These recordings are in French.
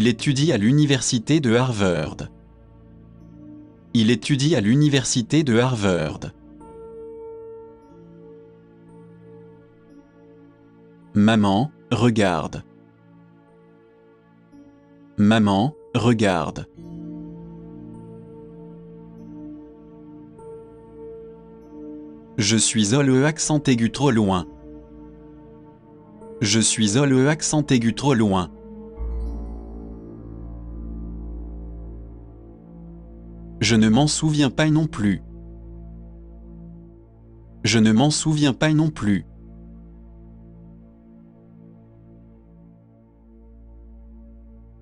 Il étudie à l'université de Harvard. Il étudie à l'université de Harvard. Maman, regarde. Maman, regarde. Je suis le accent aigu trop loin. Je suis le accent aigu trop loin. Je ne m'en souviens pas non plus. Je ne m'en souviens pas non plus.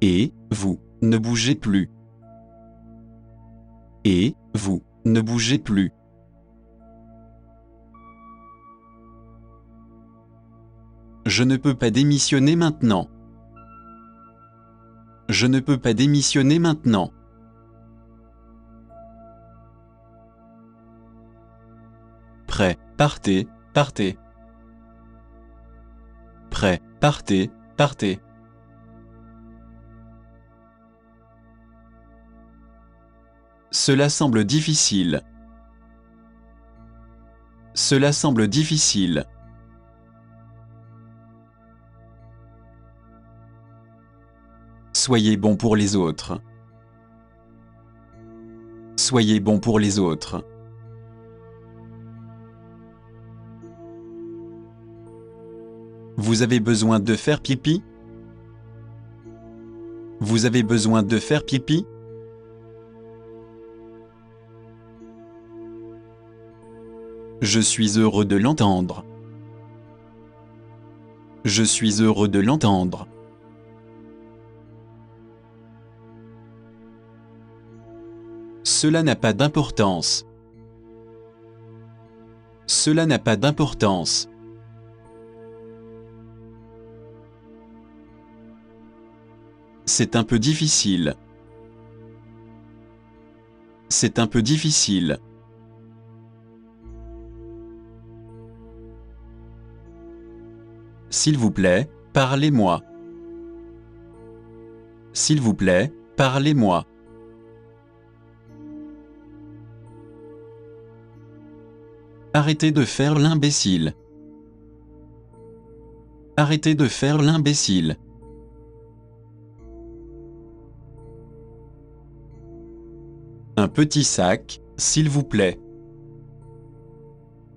Et, vous, ne bougez plus. Et, vous, ne bougez plus. Je ne peux pas démissionner maintenant. Je ne peux pas démissionner maintenant. Prêt, partez, partez. Prêt, partez, partez. Cela semble difficile. Cela semble difficile. Soyez bon pour les autres. Soyez bon pour les autres. Vous avez besoin de faire pipi? Vous avez besoin de faire pipi? Je suis heureux de l'entendre. Je suis heureux de l'entendre. Cela n'a pas d'importance. Cela n'a pas d'importance. C'est un peu difficile. C'est un peu difficile. S'il vous plaît, parlez-moi. S'il vous plaît, parlez-moi. Arrêtez de faire l'imbécile. Arrêtez de faire l'imbécile. Un petit sac, s'il vous plaît.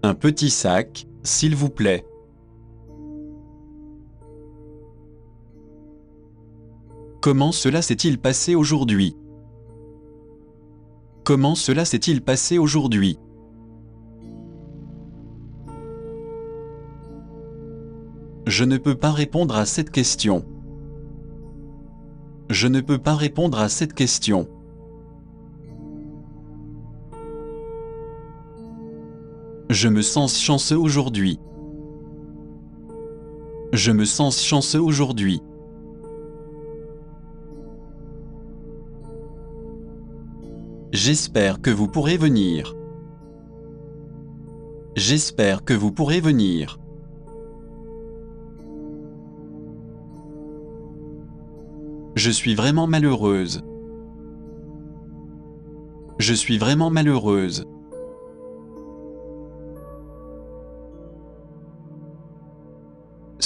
Un petit sac, s'il vous plaît. Comment cela s'est-il passé aujourd'hui? Comment cela s'est-il passé aujourd'hui? Je ne peux pas répondre à cette question. Je ne peux pas répondre à cette question. Je me sens chanceux aujourd'hui. Je me sens chanceux aujourd'hui. J'espère que vous pourrez venir. J'espère que vous pourrez venir. Je suis vraiment malheureuse. Je suis vraiment malheureuse.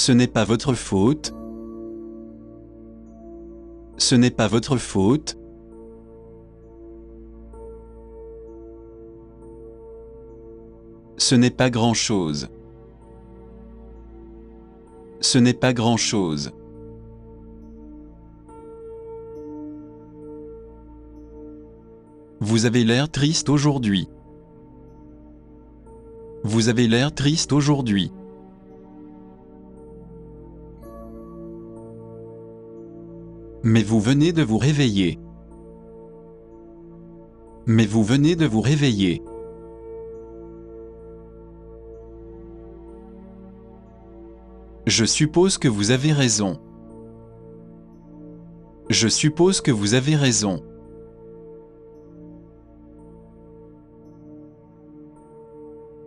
Ce n'est pas votre faute. Ce n'est pas votre faute. Ce n'est pas grand-chose. Ce n'est pas grand-chose. Vous avez l'air triste aujourd'hui. Vous avez l'air triste aujourd'hui. Mais vous venez de vous réveiller. Mais vous venez de vous réveiller. Je suppose que vous avez raison. Je suppose que vous avez raison.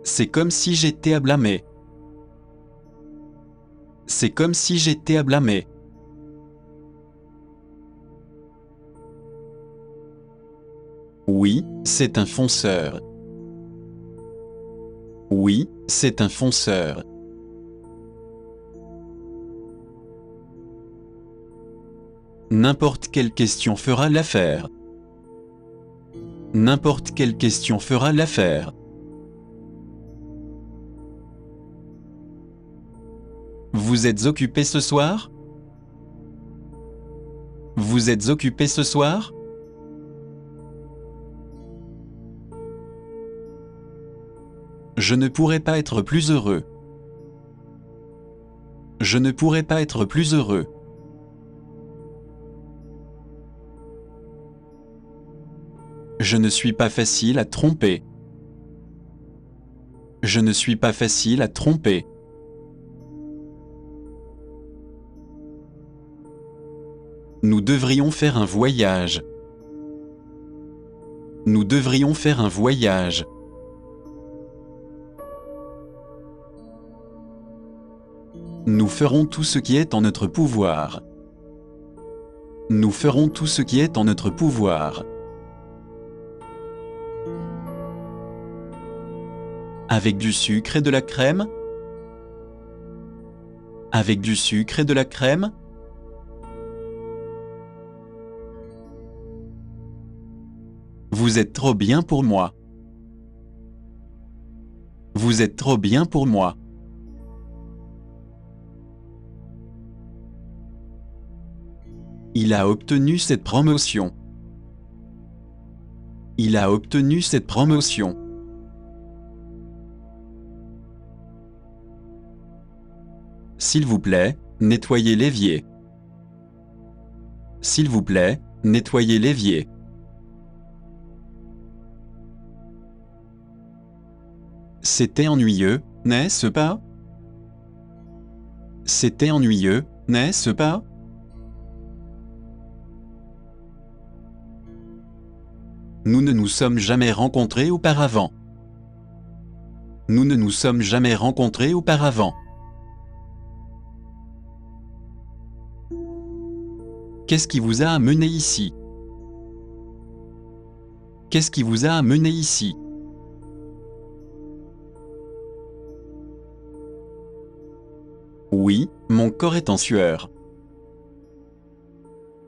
C'est comme si j'étais à blâmer. C'est comme si j'étais à blâmer. Oui, c'est un fonceur. Oui, c'est un fonceur. N'importe quelle question fera l'affaire. N'importe quelle question fera l'affaire. Vous êtes occupé ce soir? Vous êtes occupé ce soir? Je ne pourrais pas être plus heureux. Je ne pourrais pas être plus heureux. Je ne suis pas facile à tromper. Je ne suis pas facile à tromper. Nous devrions faire un voyage. Nous devrions faire un voyage. Nous ferons tout ce qui est en notre pouvoir. Nous ferons tout ce qui est en notre pouvoir. Avec du sucre et de la crème? Avec du sucre et de la crème? Vous êtes trop bien pour moi. Vous êtes trop bien pour moi. Il a obtenu cette promotion. Il a obtenu cette promotion. S'il vous plaît, nettoyez l'évier. S'il vous plaît, nettoyez l'évier. C'était ennuyeux, n'est-ce pas? C'était ennuyeux, n'est-ce pas? Nous ne nous sommes jamais rencontrés auparavant. Nous ne nous sommes jamais rencontrés auparavant. Qu'est-ce qui vous a amené ici? Qu'est-ce qui vous a amené ici? Oui, mon corps est en sueur.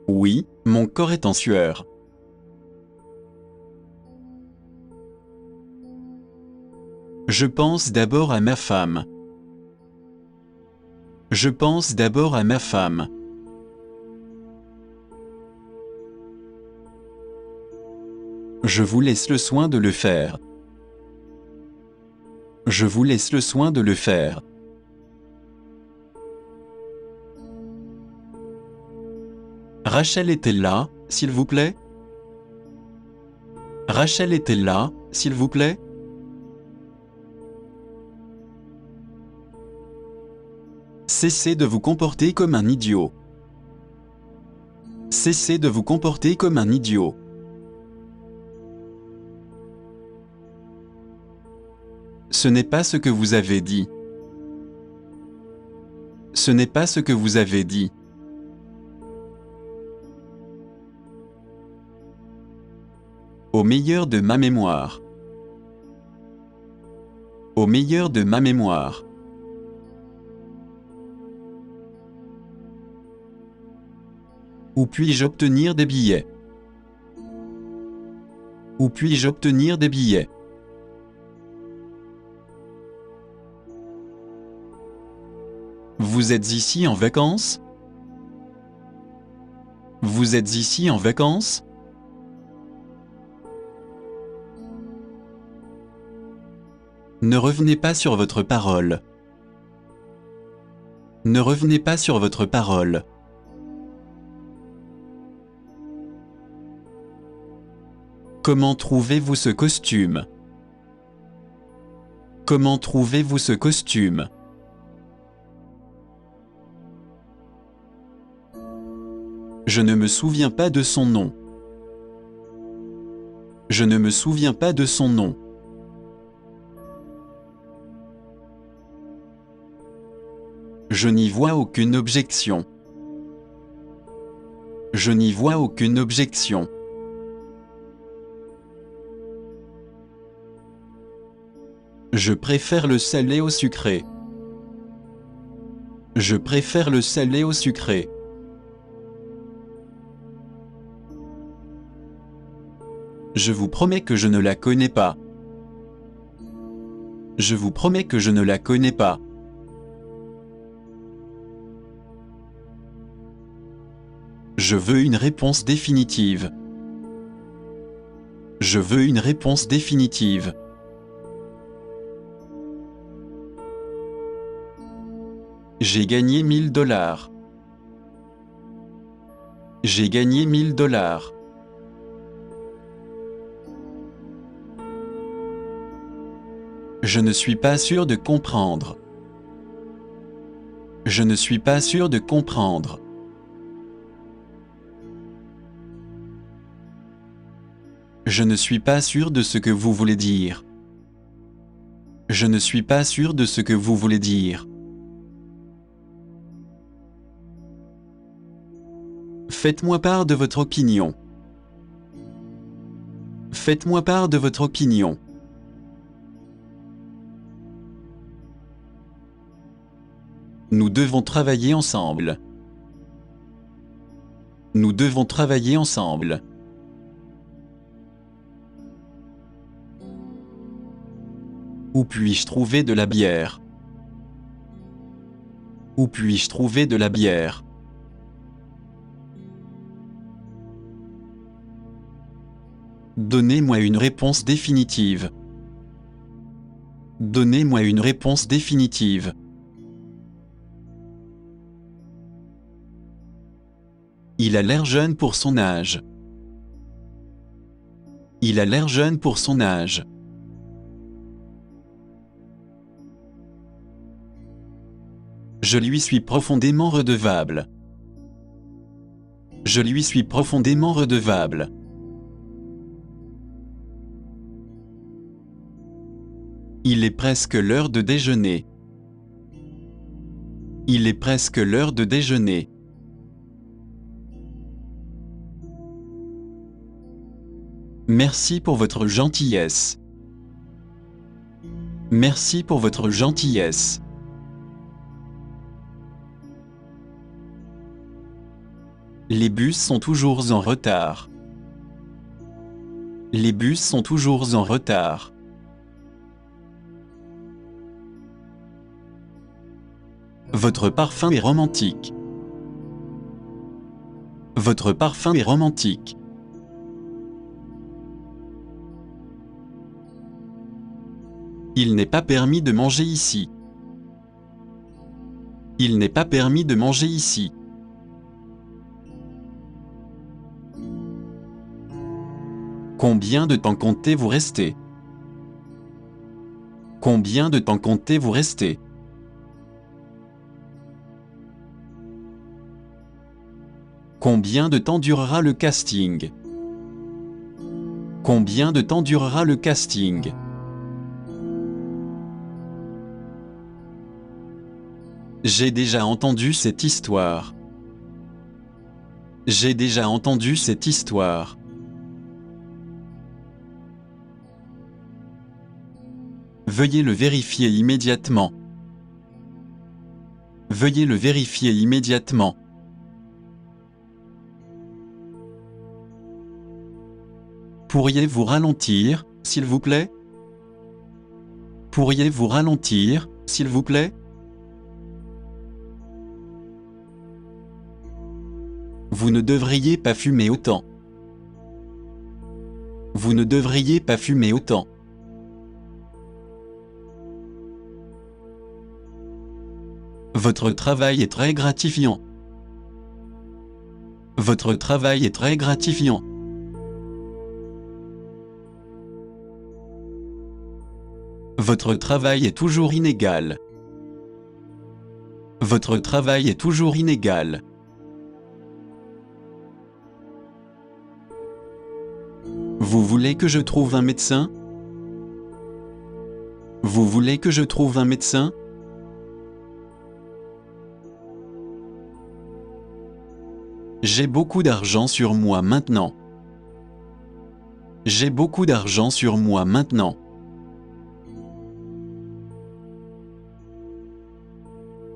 Oui, mon corps est en sueur. Je pense d'abord à ma femme. Je pense d'abord à ma femme. Je vous laisse le soin de le faire. Je vous laisse le soin de le faire. Rachel est-elle là, s'il vous plaît? Rachel est-elle là, s'il vous plaît? Cessez de vous comporter comme un idiot. Cessez de vous comporter comme un idiot. Ce n'est pas ce que vous avez dit. Ce n'est pas ce que vous avez dit. Au meilleur de ma mémoire. Au meilleur de ma mémoire. Où puis-je obtenir des billets? Où puis-je obtenir des billets? Vous êtes ici en vacances? Vous êtes ici en vacances? Ne revenez pas sur votre parole. Ne revenez pas sur votre parole. Comment trouvez-vous ce costume? Comment trouvez-vous ce costume? Je ne me souviens pas de son nom. Je ne me souviens pas de son nom. Je n'y vois aucune objection. Je n'y vois aucune objection. Je préfère le salé au sucré. Je préfère le salé au sucré. Je vous promets que je ne la connais pas. Je vous promets que je ne la connais pas. Je veux une réponse définitive. Je veux une réponse définitive. J'ai gagné 1000 $. J'ai gagné 1000 $. Je ne suis pas sûr de comprendre. Je ne suis pas sûr de comprendre. Je ne suis pas sûr de ce que vous voulez dire. Je ne suis pas sûr de ce que vous voulez dire. Faites-moi part de votre opinion. Faites-moi part de votre opinion. Nous devons travailler ensemble. Nous devons travailler ensemble. Où puis-je trouver de la bière? Où puis-je trouver de la bière? Donnez-moi une réponse définitive. Donnez-moi une réponse définitive. Il a l'air jeune pour son âge. Il a l'air jeune pour son âge. Je lui suis profondément redevable. Je lui suis profondément redevable. Il est presque l'heure de déjeuner. Il est presque l'heure de déjeuner. Merci pour votre gentillesse. Merci pour votre gentillesse. Les bus sont toujours en retard. Les bus sont toujours en retard. Votre parfum est romantique. Votre parfum est romantique. Il n'est pas permis de manger ici. Il n'est pas permis de manger ici. Combien de temps comptez-vous rester? Combien de temps comptez-vous rester? Combien de temps durera le casting? Combien de temps durera le casting? J'ai déjà entendu cette histoire. J'ai déjà entendu cette histoire. Veuillez le vérifier immédiatement. Veuillez le vérifier immédiatement. Pourriez-vous ralentir, s'il vous plaît? Pourriez-vous ralentir, s'il vous plaît? Vous ne devriez pas fumer autant. Vous ne devriez pas fumer autant. Votre travail est très gratifiant. Votre travail est très gratifiant. Votre travail est toujours inégal. Votre travail est toujours inégal. Vous voulez que je trouve un médecin? Vous voulez que je trouve un médecin? J'ai beaucoup d'argent sur moi maintenant. J'ai beaucoup d'argent sur moi maintenant.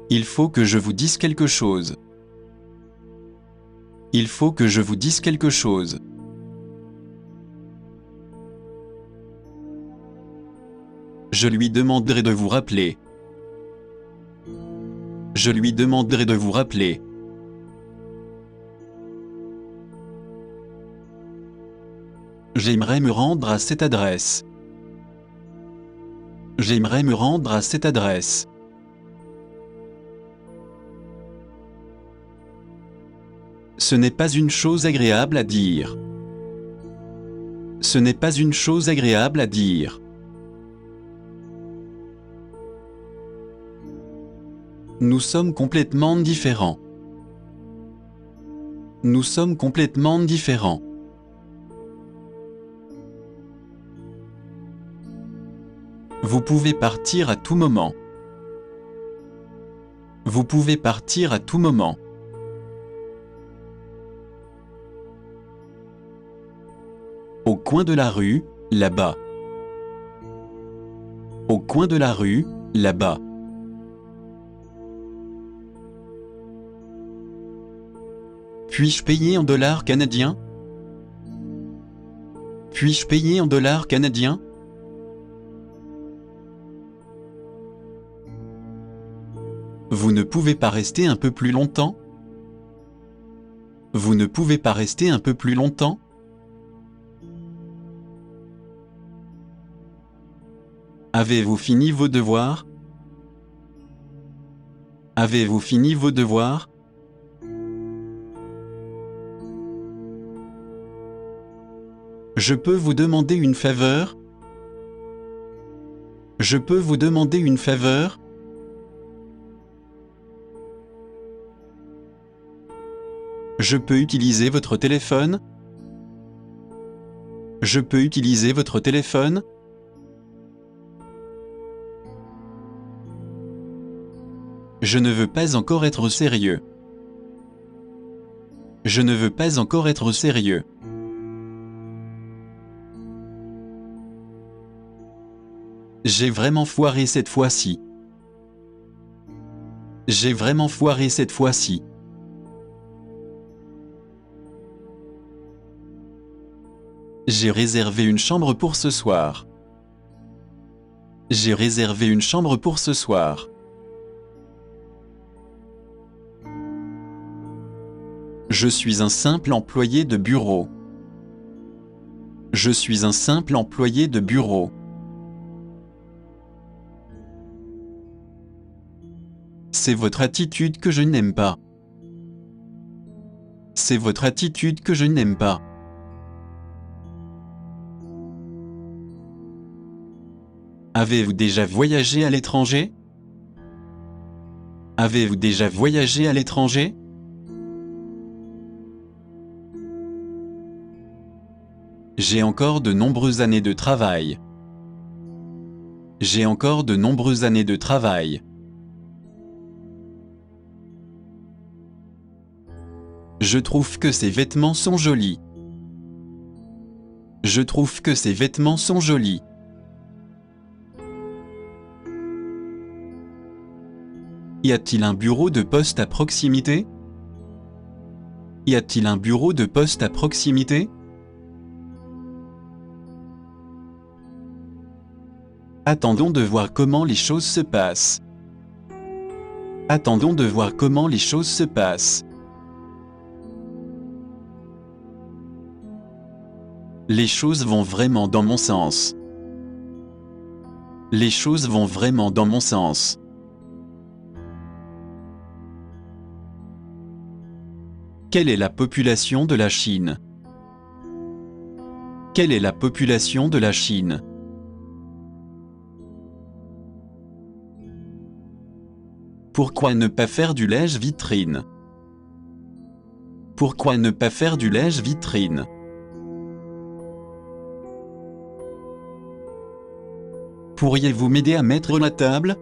Il faut que je vous dise quelque chose. Il faut que je vous dise quelque chose. Je lui demanderai de vous rappeler. Je lui demanderai de vous rappeler. J'aimerais me rendre à cette adresse. J'aimerais me rendre à cette adresse. Ce n'est pas une chose agréable à dire. Ce n'est pas une chose agréable à dire. Nous sommes complètement différents. Nous sommes complètement différents. Vous pouvez partir à tout moment. Vous pouvez partir à tout moment. Au coin de la rue, là-bas. Au coin de la rue, là-bas. Puis-je payer en dollars canadiens? Puis-je payer en dollars canadiens? Vous ne pouvez pas rester un peu plus longtemps? Vous ne pouvez pas rester un peu plus longtemps? Avez-vous fini vos devoirs? Avez-vous fini vos devoirs? Je peux vous demander une faveur? Je peux vous demander une faveur? Je peux utiliser votre téléphone? Je peux utiliser votre téléphone? Je ne veux pas encore être sérieux. Je ne veux pas encore être sérieux. J'ai vraiment foiré cette fois-ci. J'ai vraiment foiré cette fois-ci. J'ai réservé une chambre pour ce soir. J'ai réservé une chambre pour ce soir. Je suis un simple employé de bureau. Je suis un simple employé de bureau. C'est votre attitude que je n'aime pas. C'est votre attitude que je n'aime pas. Avez-vous déjà voyagé à l'étranger? Avez-vous déjà voyagé à l'étranger? J'ai encore de nombreuses années de travail. J'ai encore de nombreuses années de travail. Je trouve que ces vêtements sont jolis. Je trouve que ces vêtements sont jolis. Y a-t-il un bureau de poste à proximité? Y a-t-il un bureau de poste à proximité? Attendons de voir comment les choses se passent. Attendons de voir comment les choses se passent. Les choses vont vraiment dans mon sens. Les choses vont vraiment dans mon sens. Quelle est la population de la Chine? Quelle est la population de la Chine? Pourquoi ne pas faire du lèche-vitrine? Pourquoi ne pas faire du lèche-vitrine? Pourriez-vous m'aider à mettre la table?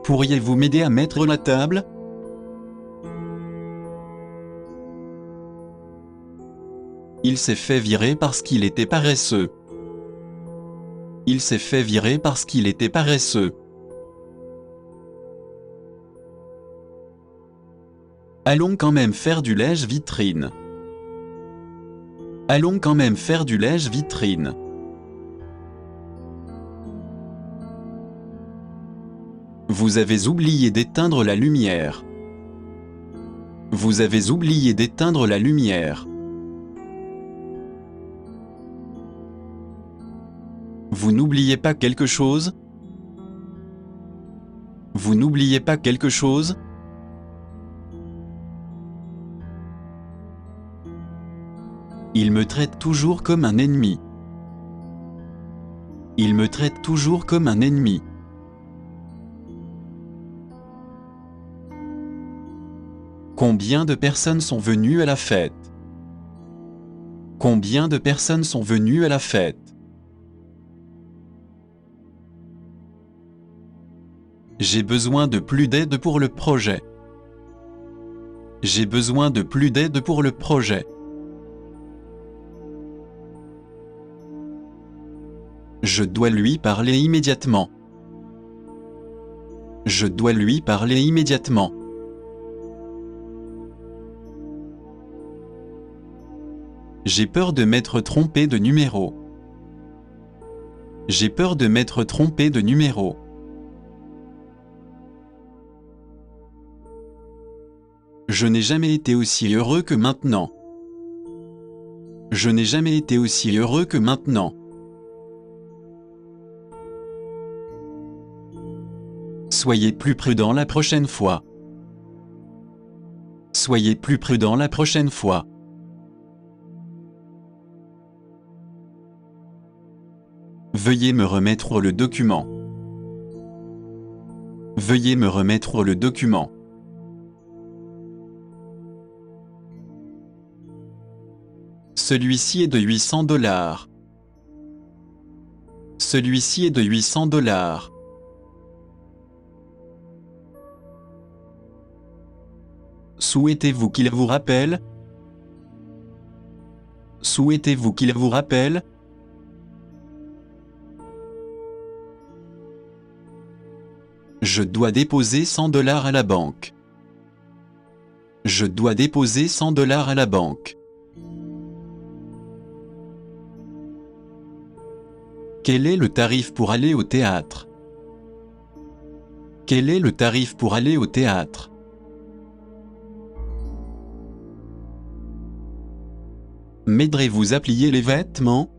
Pourriez-vous m'aider à mettre la table? Il s'est fait virer parce qu'il était paresseux. Il s'est fait virer parce qu'il était paresseux. Allons quand même faire du lèche-vitrine. Allons quand même faire du lèche-vitrine. Vous avez oublié d'éteindre la lumière. Vous avez oublié d'éteindre la lumière. Vous n'oubliez pas quelque chose? Vous n'oubliez pas quelque chose? Il me traite toujours comme un ennemi. Il me traite toujours comme un ennemi. Combien de personnes sont venues à la fête? Combien de personnes sont venues à la fête? J'ai besoin de plus d'aide pour le projet. J'ai besoin de plus d'aide pour le projet. Je dois lui parler immédiatement. Je dois lui parler immédiatement. J'ai peur de m'être trompé de numéro. J'ai peur de m'être trompé de numéro. Je n'ai jamais été aussi heureux que maintenant. Je n'ai jamais été aussi heureux que maintenant. Soyez plus prudent la prochaine fois. Soyez plus prudent la prochaine fois. Veuillez me remettre le document. Veuillez me remettre le document. Celui-ci est de $800. Celui-ci est de $800. Souhaitez-vous qu'il vous rappelle? Souhaitez-vous qu'il vous rappelle? Je dois déposer $100 à la banque. Je dois déposer $100 à la banque. Quel est le tarif pour aller au théâtre? Quel est le tarif pour aller au théâtre? M'aiderez-vous à plier les vêtements?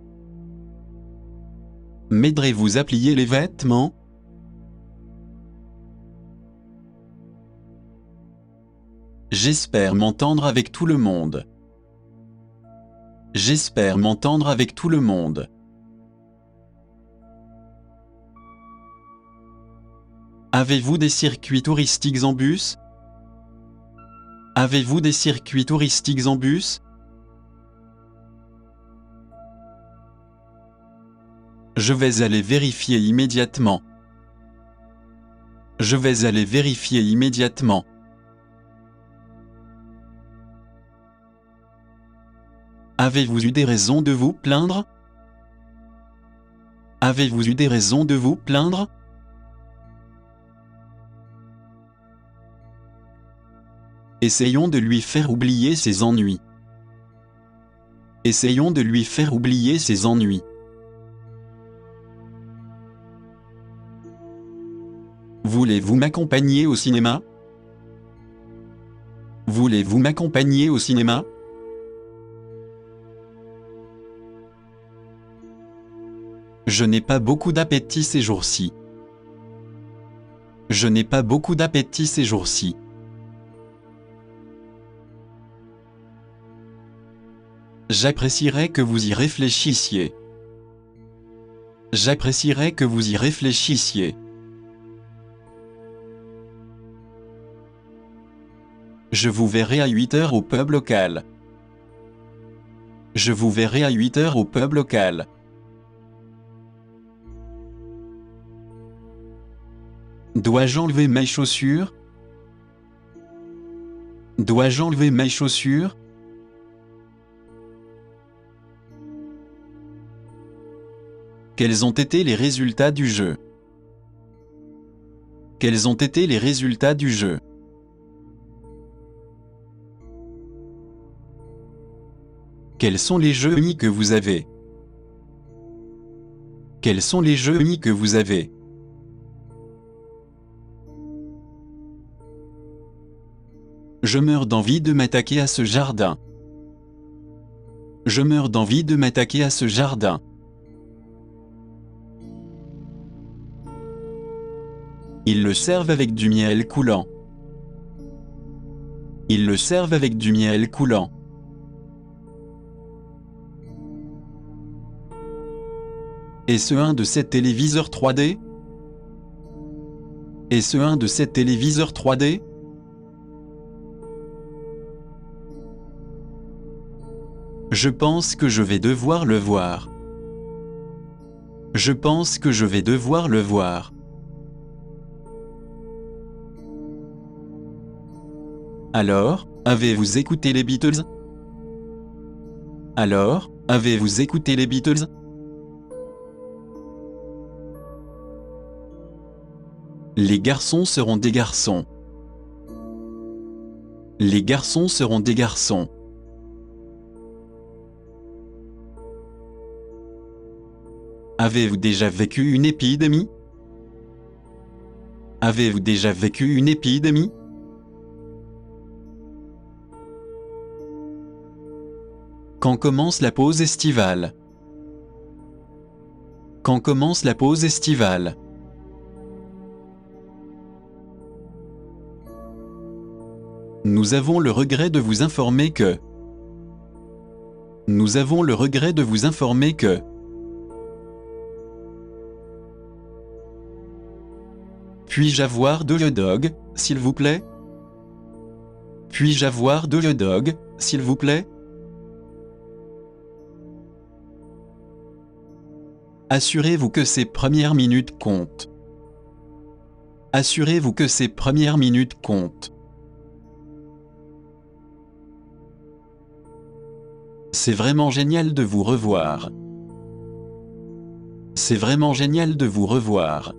M'aiderez-vous à plier les vêtements? J'espère m'entendre avec tout le monde. J'espère m'entendre avec tout le monde. Avez-vous des circuits touristiques en bus? Avez-vous des circuits touristiques en bus? Je vais aller vérifier immédiatement. Je vais aller vérifier immédiatement. Avez-vous eu des raisons de vous plaindre? Avez-vous eu des raisons de vous plaindre? Essayons de lui faire oublier ses ennuis. Essayons de lui faire oublier ses ennuis. Voulez-vous m'accompagner au cinéma? Voulez-vous m'accompagner au cinéma? Je n'ai pas beaucoup d'appétit ces jours-ci. Je n'ai pas beaucoup d'appétit ces jours-ci. J'apprécierais que vous y réfléchissiez. J'apprécierais que vous y réfléchissiez. Je vous verrai à 8 heures au pub local. Je vous verrai à 8 heures au pub local. Dois-je enlever mes chaussures? Dois-je enlever mes chaussures? Quels ont été les résultats du jeu? Quels ont été les résultats du jeu? Quels sont les jeux amis que vous avez? Quels sont les jeux amis que vous avez? Je meurs d'envie de m'attaquer à ce jardin. Je meurs d'envie de m'attaquer à ce jardin. Ils le servent avec du miel coulant. Ils le servent avec du miel coulant. Est-ce un de ces téléviseurs 3D? Est-ce un de ces téléviseurs 3D? Je pense que je vais devoir le voir. Je pense que je vais devoir le voir. Alors, avez-vous écouté les Beatles? Alors, avez-vous écouté les Beatles? Les garçons seront des garçons. Les garçons seront des garçons. Avez-vous déjà vécu une épidémie? Avez-vous déjà vécu une épidémie? Quand commence la pause estivale? Quand commence la pause estivale? Nous avons le regret de vous informer que... Nous avons le regret de vous informer que... Puis-je avoir 2 hot dogs, s'il vous plaît? Puis-je avoir 2 hot dogs, s'il vous plaît? Assurez-vous que ces premières minutes comptent. Assurez-vous que ces premières minutes comptent. C'est vraiment génial de vous revoir. C'est vraiment génial de vous revoir.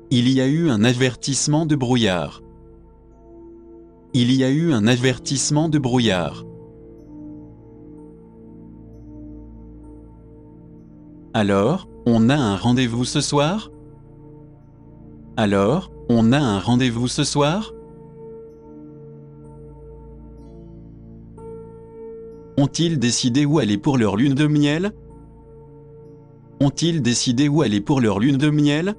Il y a eu un avertissement de brouillard. Il y a eu un avertissement de brouillard. Alors, on a un rendez-vous ce soir? Alors, on a un rendez-vous ce soir? Ont-ils décidé où aller pour leur lune de miel? Ont-ils décidé où aller pour leur lune de miel?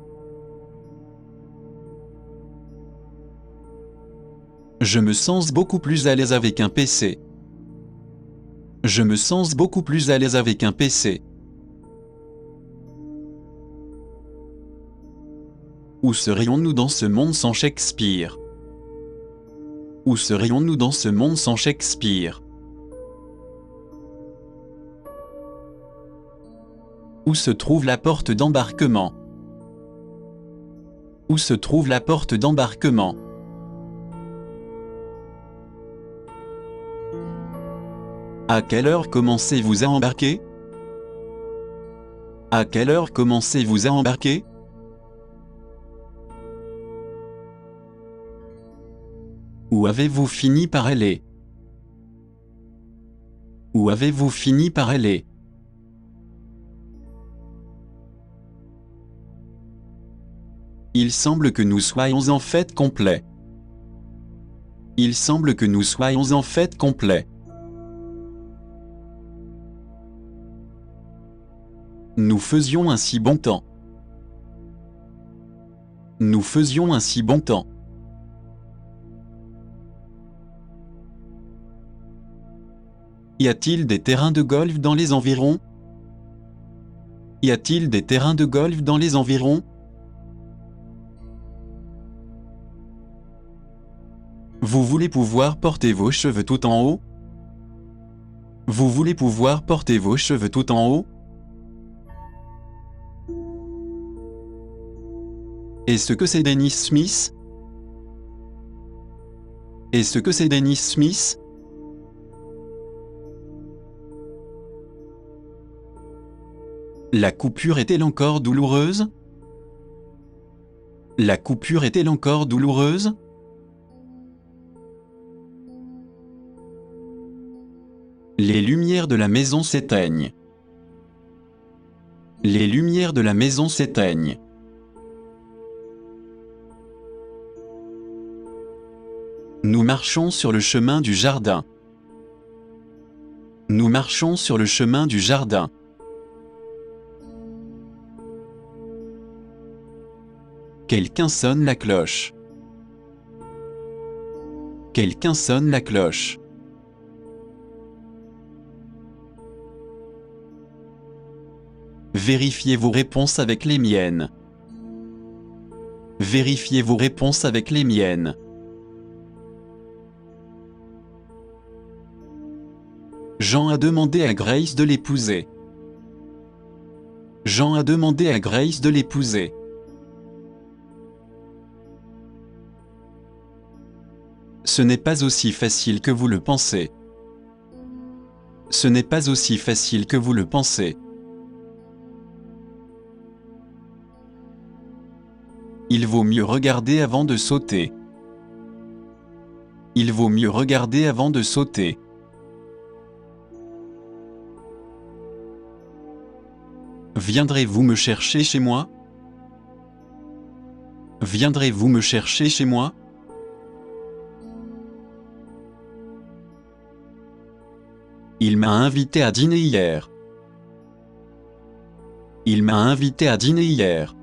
Je me sens beaucoup plus à l'aise avec un PC. Je me sens beaucoup plus à l'aise avec un PC. Où serions-nous dans ce monde sans Shakespeare? Où serions-nous dans ce monde sans Shakespeare? Où se trouve la porte d'embarquement? Où se trouve la porte d'embarquement? À quelle heure commencez-vous à embarquer? À quelle heure commencez-vous à embarquer? Où avez-vous fini par aller? Où avez-vous fini par aller? Il semble que nous soyons en fait complets. Il semble que nous soyons en fait complets. Nous faisions un si bon temps. Nous faisions un si bon temps. Y a-t-il des terrains de golf dans les environs? Y a-t-il des terrains de golf dans les environs? Vous voulez pouvoir porter vos cheveux tout en haut? Vous voulez pouvoir porter vos cheveux tout en haut? Est-ce que c'est Dennis Smith? Est-ce que c'est Dennis Smith? La coupure est-elle encore douloureuse? La coupure est-elle encore douloureuse? lumières de la maison s'éteignent. Les lumières de la maison s'éteignent. Nous marchons sur le chemin du jardin. Nous marchons sur le chemin du jardin. Quelqu'un sonne la cloche. Quelqu'un sonne la cloche. Vérifiez vos réponses avec les miennes. Vérifiez vos réponses avec les miennes. Jean a demandé à Grace de l'épouser. Jean a demandé à Grace de l'épouser. Ce n'est pas aussi facile que vous le pensez. Ce n'est pas aussi facile que vous le pensez. Il vaut mieux regarder avant de sauter. Il vaut mieux regarder avant de sauter. Viendrez-vous me chercher chez moi? Viendrez-vous me chercher chez moi? Il m'a invité à dîner hier. Il m'a invité à dîner hier.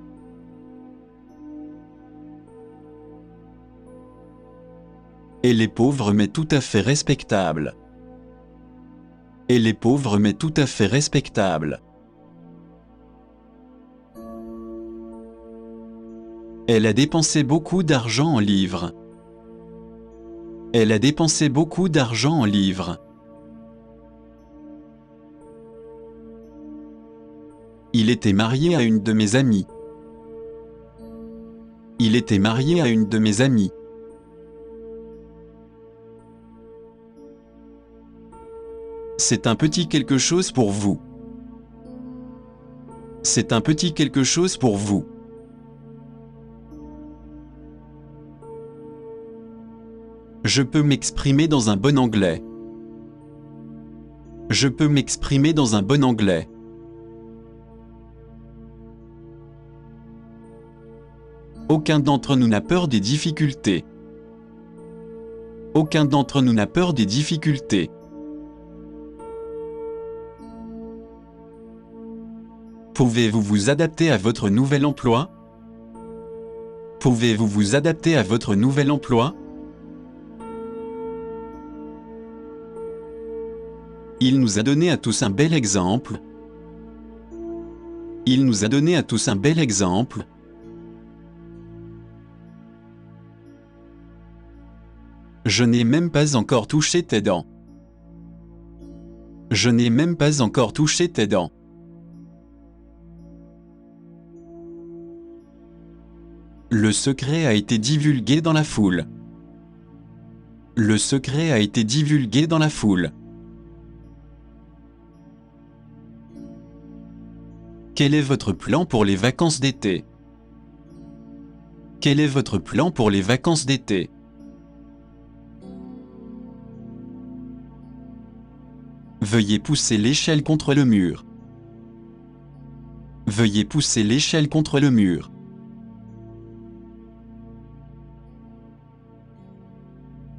Elle est pauvre mais tout à fait respectable. Elle est pauvre mais tout à fait respectable. Elle a dépensé beaucoup d'argent en livres. Elle a dépensé beaucoup d'argent en livres. Il était marié à une de mes amies. Il était marié à une de mes amies. C'est un petit quelque chose pour vous. C'est un petit quelque chose pour vous. Je peux m'exprimer dans un bon anglais. Je peux m'exprimer dans un bon anglais. Aucun d'entre nous n'a peur des difficultés. Aucun d'entre nous n'a peur des difficultés. Pouvez-vous vous adapter à votre nouvel emploi? Pouvez-vous vous adapter à votre nouvel emploi? Il nous a donné à tous un bel exemple. Il nous a donné à tous un bel exemple. Je n'ai même pas encore touché tes dents. Je n'ai même pas encore touché tes dents. Le secret a été divulgué dans la foule. Le secret a été divulgué dans la foule. Quel est votre plan pour les vacances d'été? Quel est votre plan pour les vacances d'été? Veuillez pousser l'échelle contre le mur. Veuillez pousser l'échelle contre le mur.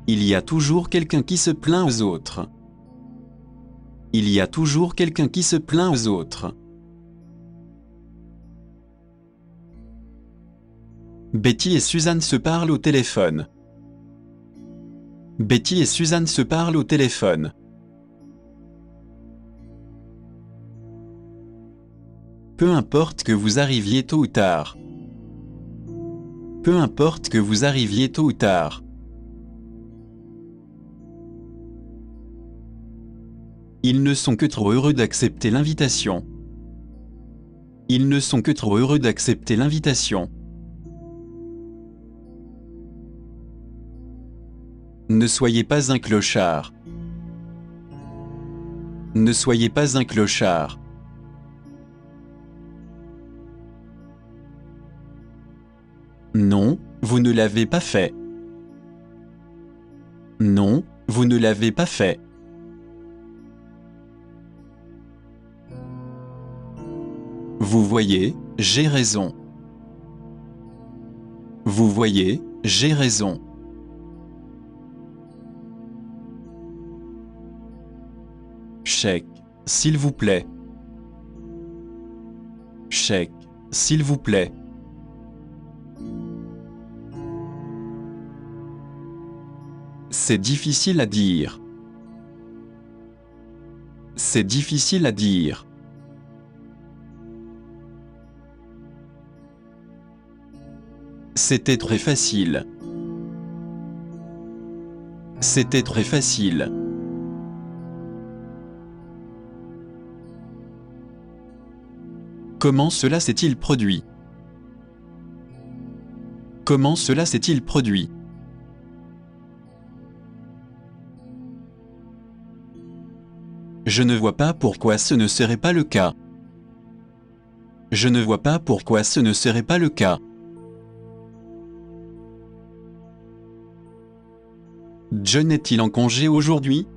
Il y a toujours quelqu'un qui se plaint aux autres. Il y a toujours quelqu'un qui se plaint aux autres. Betty et Suzanne se parlent au téléphone. Betty et Suzanne se parlent au téléphone. Peu importe que vous arriviez tôt ou tard. Peu importe que vous arriviez tôt ou tard. Ils ne sont que trop heureux d'accepter l'invitation. Ils ne sont que trop heureux d'accepter l'invitation. Ne soyez pas un clochard. Ne soyez pas un clochard. Non, vous ne l'avez pas fait. Non, vous ne l'avez pas fait. Vous voyez, j'ai raison. Vous voyez, j'ai raison. Chèque, s'il vous plaît. Chèque, s'il vous plaît. C'est difficile à dire. C'est difficile à dire. C'était très facile. C'était très facile. Comment cela s'est-il produit? Comment cela s'est-il produit? Je ne vois pas pourquoi ce ne serait pas le cas. Je ne vois pas pourquoi ce ne serait pas le cas. John est-il en congé aujourd'hui?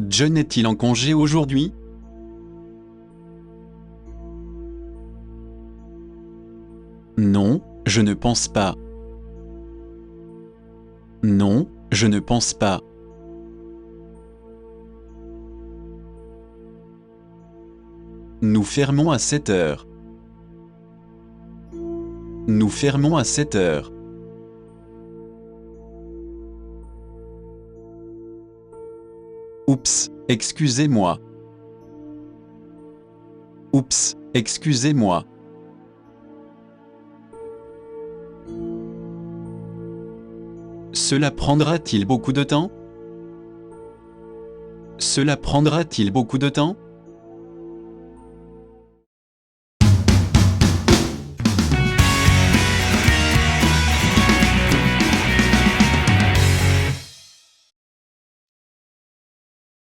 John est-il en congé aujourd'hui? Non, je ne pense pas. Non, je ne pense pas. Nous fermons à 7 heures. Nous fermons à 7 heures. Oups, excusez-moi. Oups, excusez-moi. Cela prendra-t-il beaucoup de temps? Cela prendra-t-il beaucoup de temps?